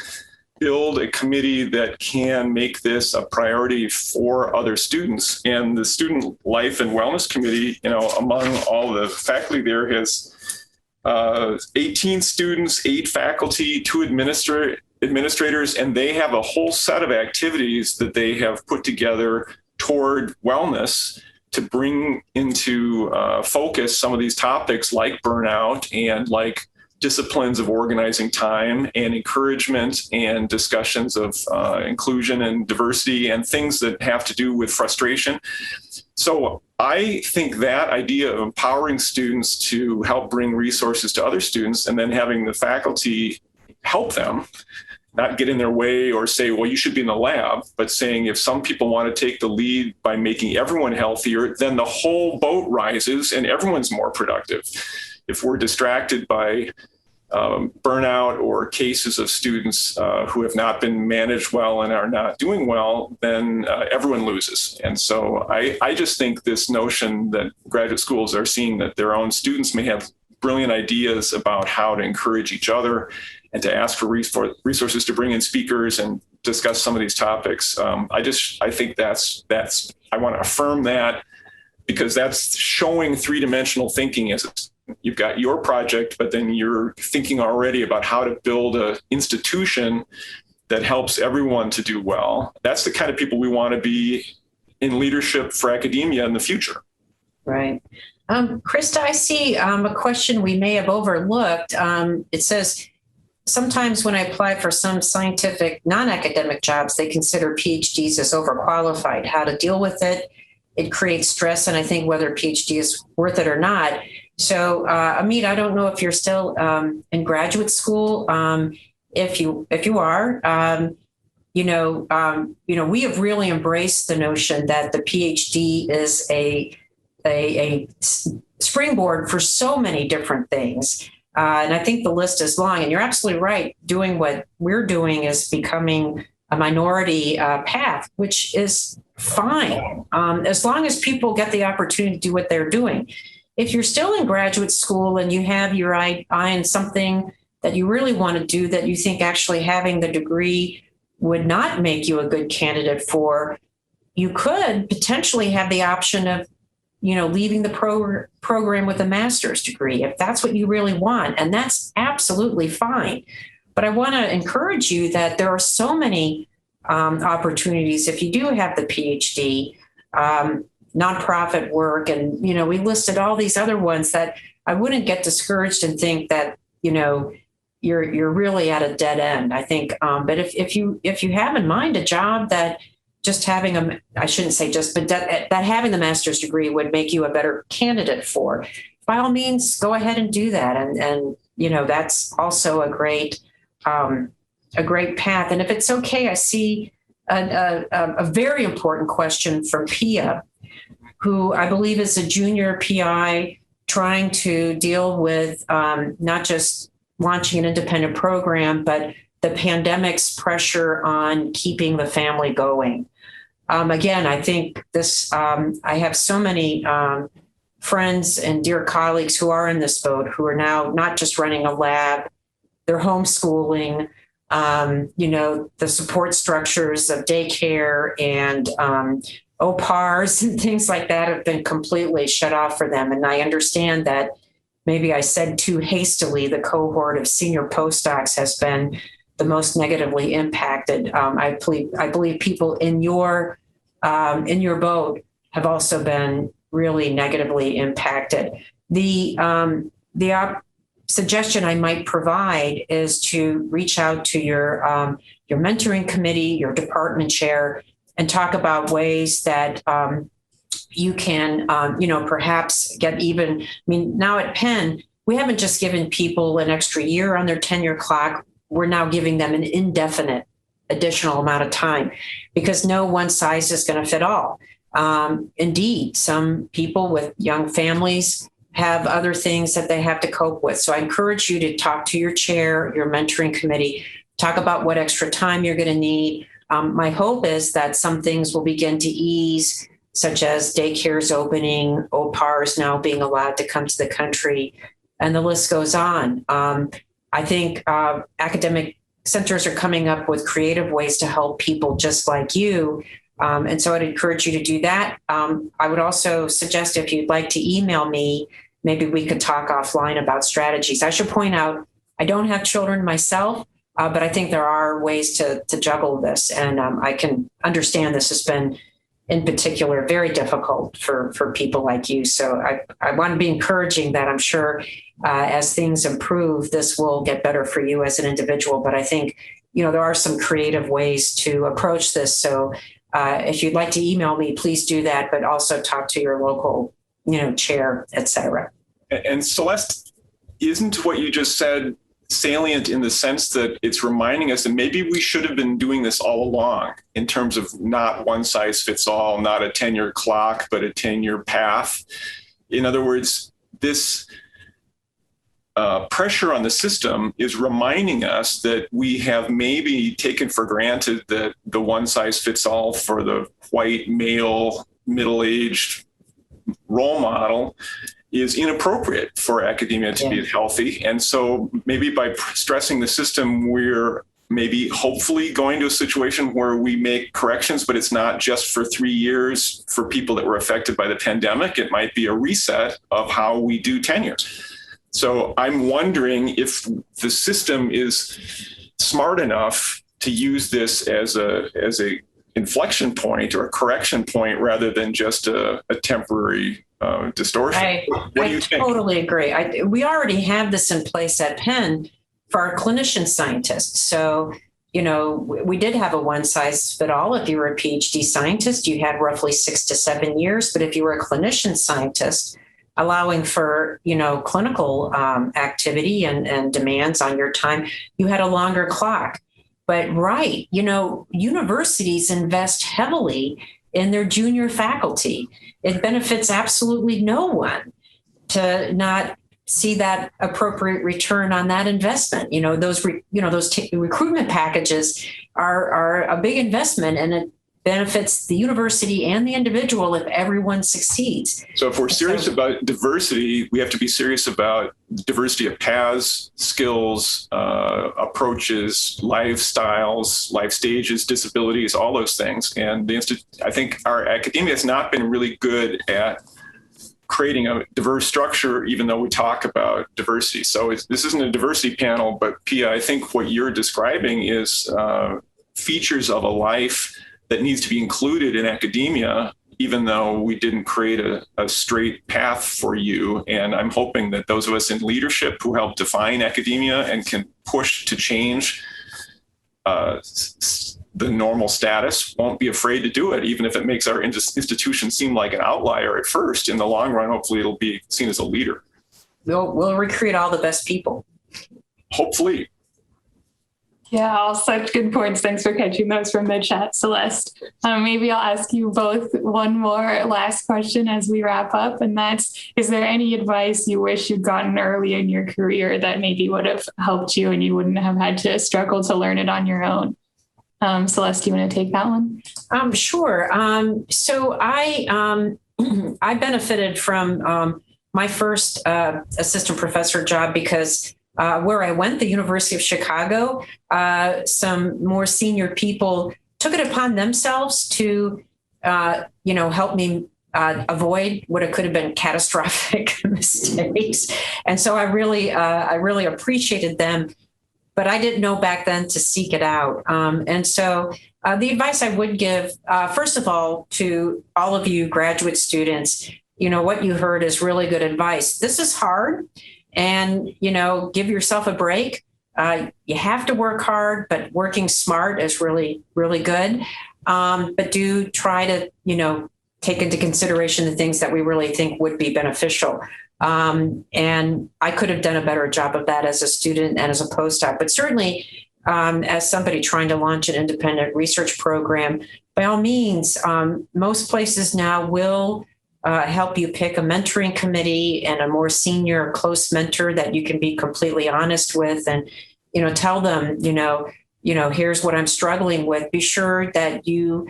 build a committee that can make this a priority for other students? And the Student Life and Wellness Committee, among all the faculty there, has 18 students, 8 faculty, 2 administrators, and they have a whole set of activities that they have put together toward wellness to bring into focus some of these topics like burnout and like disciplines of organizing time and encouragement and discussions of inclusion and diversity and things that have to do with frustration. So I think that idea of empowering students to help bring resources to other students and then having the faculty help them, not get in their way or say, well, you should be in the lab, but saying if some people want to take the lead by making everyone healthier, then the whole boat rises and everyone's more productive. If we're distracted by burnout or cases of students who have not been managed well and are not doing well, then everyone loses. And so I just think this notion that graduate schools are seeing that their own students may have brilliant ideas about how to encourage each other and to ask for resources to bring in speakers and discuss some of these topics. I think that's I want to affirm that, because that's showing three-dimensional thinking as you've got your project, but then you're thinking already about how to build an institution that helps everyone to do well. That's the kind of people we want to be in leadership for academia in the future. Right. Krista, I see a question we may have overlooked. It says, sometimes when I apply for some scientific non-academic jobs, they consider PhDs as overqualified. How to deal with it? It creates stress, and I think whether a PhD is worth it or not. So, Amit, I don't know if you're still in graduate school. If you are, we have really embraced the notion that the PhD is a springboard for so many different things. And I think the list is long, and you're absolutely right. Doing what we're doing is becoming a minority path, which is fine, as long as people get the opportunity to do what they're doing. If you're still in graduate school and you have your eye on something that you really want to do, that you think actually having the degree would not make you a good candidate for, you could potentially have the option of, leaving the program with a master's degree, if that's what you really want. And that's absolutely fine. But I want to encourage you that there are so many opportunities if you do have the PhD, nonprofit work, and we listed all these other ones that I wouldn't get discouraged and think that you're really at a dead end. I think, but if you have in mind a job that just having that having the master's degree would make you a better candidate for, by all means, go ahead and do that, and that's also a great path. And if it's okay, I see a very important question from Pia, who I believe is a junior PI trying to deal with not just launching an independent program, but the pandemic's pressure on keeping the family going. Again, I think this, I have so many friends and dear colleagues who are in this boat, who are now not just running a lab, they're homeschooling, the support structures of daycare and OPARs and things like that have been completely shut off for them. And I understand that maybe I said too hastily, the cohort of senior postdocs has been the most negatively impacted. I believe people in your boat have also been really negatively impacted. The suggestion I might provide is to reach out to your mentoring committee, your department chair, and talk about ways that you can, perhaps get even. I mean, now at Penn, we haven't just given people an extra year on their tenure clock. We're now giving them an indefinite additional amount of time, because no one size is going to fit all. Indeed, some people with young families have other things that they have to cope with. So I encourage you to talk to your chair, your mentoring committee, talk about what extra time you're going to need. My hope is that some things will begin to ease such as daycares opening, OPARs now being allowed to come to the country, and the list goes on. I think academic centers are coming up with creative ways to help people just like you. And so I'd encourage you to do that. I would also suggest if you'd like to email me, maybe we could talk offline about strategies. I should point out, I don't have children myself, but I think there are ways to juggle this. And I can understand this has been, in particular, very difficult for people like you. So I want to be encouraging that. I'm sure as things improve, this will get better for you as an individual. But I think, there are some creative ways to approach this. So if you'd like to email me, please do that, but also talk to your local, chair, et cetera. And Celeste, isn't what you just said salient in the sense that it's reminding us that maybe we should have been doing this all along in terms of not one size fits all, not a 10-year clock, but a 10-year path? In other words, this pressure on the system is reminding us that we have maybe taken for granted that the one size fits all for the white male middle-aged role model is inappropriate for academia to be healthy. And so maybe by stressing the system, we're maybe hopefully going to a situation where we make corrections, but it's not just for 3 years for people that were affected by the pandemic. It might be a reset of how we do tenure. So I'm wondering if the system is smart enough to use this as a inflection point or a correction point rather than just a temporary distortion. I What do you think? Totally agree. We already have this in place at Penn for our clinician scientists. So, we did have a one size fit all. If you were a PhD scientist, you had roughly 6 to 7 years. But if you were a clinician scientist, allowing for, clinical activity and demands on your time, you had a longer clock. But universities invest heavily in their junior faculty. It benefits absolutely no one to not see that appropriate return on that investment. Those recruitment packages are a big investment, and it benefits the university and the individual if everyone succeeds. So if we're serious about diversity, we have to be serious about diversity of paths, skills, approaches, lifestyles, life stages, disabilities, all those things. And I think our academia has not been really good at creating a diverse structure, even though we talk about diversity. So this isn't a diversity panel, but Pia, I think what you're describing is features of a life that needs to be included in academia, even though we didn't create a straight path for you. And I'm hoping that those of us in leadership who help define academia and can push to change the normal status won't be afraid to do it, even if it makes our institution seem like an outlier at first. In the long run, hopefully it'll be seen as a leader. We'll recruit all the best people. Hopefully. Yeah, all such good points. Thanks for catching those from the chat, Celeste. Maybe I'll ask you both one more last question as we wrap up. And that's, is there any advice you wish you'd gotten early in your career that maybe would have helped you and you wouldn't have had to struggle to learn it on your own? Celeste, do you want to take that one? Sure. So I benefited from my first assistant professor job because where I went, the University of Chicago, some more senior people took it upon themselves to, help me avoid what it could have been catastrophic mistakes. And so I really appreciated them, but I didn't know back then to seek it out. And so the advice I would give, first of all, to all of you graduate students, what you heard is really good advice. This is hard. And, give yourself a break. You have to work hard, but working smart is really, really good. But do try to, take into consideration the things that we really think would be beneficial. And I could have done a better job of that as a student and as a postdoc, but certainly as somebody trying to launch an independent research program, by all means, most places now will help you pick a mentoring committee and a more senior, close mentor that you can be completely honest with, and tell them, here's what I'm struggling with. Be sure that you,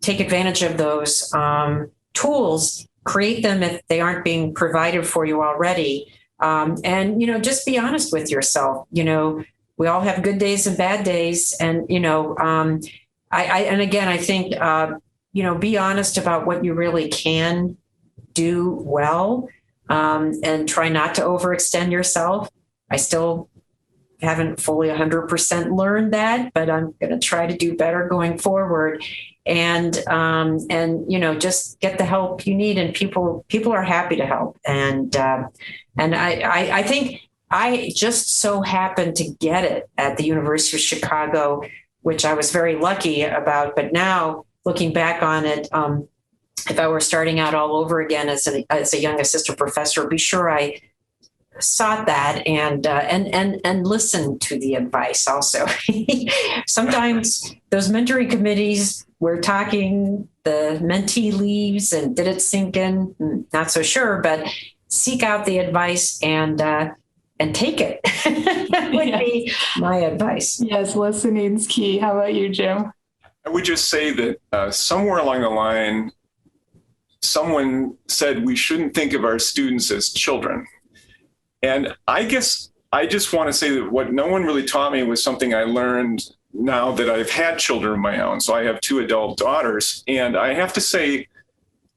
take advantage of those tools, create them if they aren't being provided for you already. And, just be honest with yourself. We all have good days and bad days. And, I think, be honest about what you really can do well, and try not to overextend yourself. I still haven't fully 100% learned that, but I'm going to try to do better going forward. And just get the help you need. And people are happy to help. And I think I just so happened to get it at the University of Chicago, which I was very lucky about. But now looking back on it, if I were starting out all over again as a young assistant professor, be sure I sought that and listen to the advice also. Sometimes those mentoring committees, we're talking, the mentee leaves, and did it sink in? Not so sure, but seek out the advice and take it would be my advice. Yes, listening's key. How about you, Jim? I would just say that somewhere along the line, someone said we shouldn't think of our students as children. And I guess I just want to say that what no one really taught me was something I learned now that I've had children of my own. So I have 2 adult daughters. And I have to say,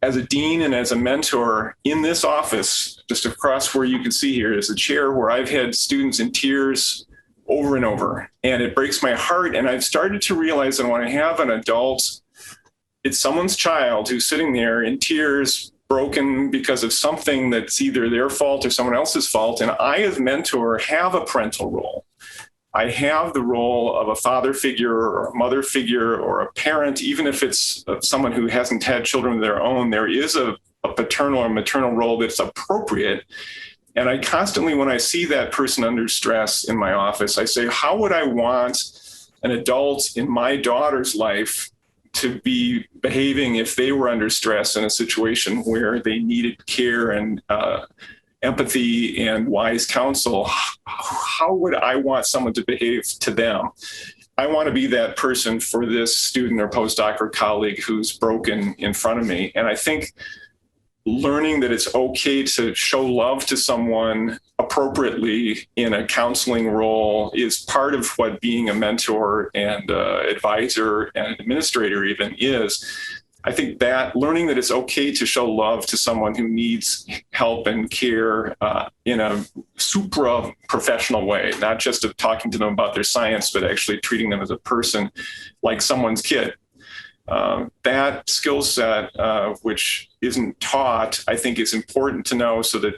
as a dean and as a mentor in this office, just across where you can see here is a chair where I've had students in tears over and over. And it breaks my heart. And I've started to realize that when I have an adult, it's someone's child who's sitting there in tears, broken because of something that's either their fault or someone else's fault. And I, as mentor, have a parental role. I have the role of a father figure or a mother figure or a parent, even if it's someone who hasn't had children of their own. There is a paternal or maternal role that's appropriate. And I constantly, when I see that person under stress in my office, I say, how would I want an adult in my daughter's life to be behaving if they were under stress in a situation where they needed care and empathy and wise counsel? How would I want someone to behave to them? I want to be that person for this student or postdoc or colleague who's broken in front of me. And I think learning that it's okay to show love to someone appropriately in a counseling role is part of what being a mentor and advisor and administrator even is. I think that learning that it's okay to show love to someone who needs help and care in a supra-professional way, not just of talking to them about their science, but actually treating them as a person like someone's kid. That skill set, which isn't taught, I think is important to know so that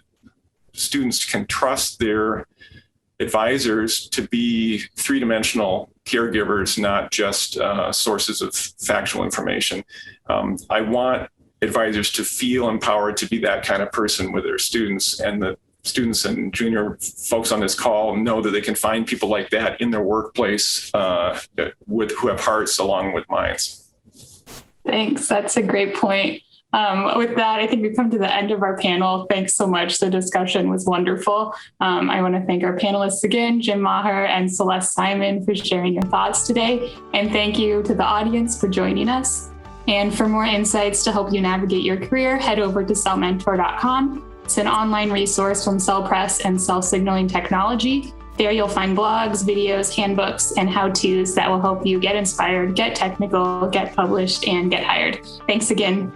students can trust their advisors to be three-dimensional caregivers, not just sources of factual information. I want advisors to feel empowered to be that kind of person with their students, and the students and junior folks on this call know that they can find people like that in their workplace who have hearts along with minds. Thanks. That's a great point. With that, I think we've come to the end of our panel. Thanks so much. The discussion was wonderful. I want to thank our panelists again, Jim Maher and Celeste Simon, for sharing your thoughts today. And thank you to the audience for joining us. And for more insights to help you navigate your career, head over to cellmentor.com. It's an online resource from Cell Press and Cell Signaling Technology. There you'll find blogs, videos, handbooks, and how-tos that will help you get inspired, get technical, get published, and get hired. Thanks again.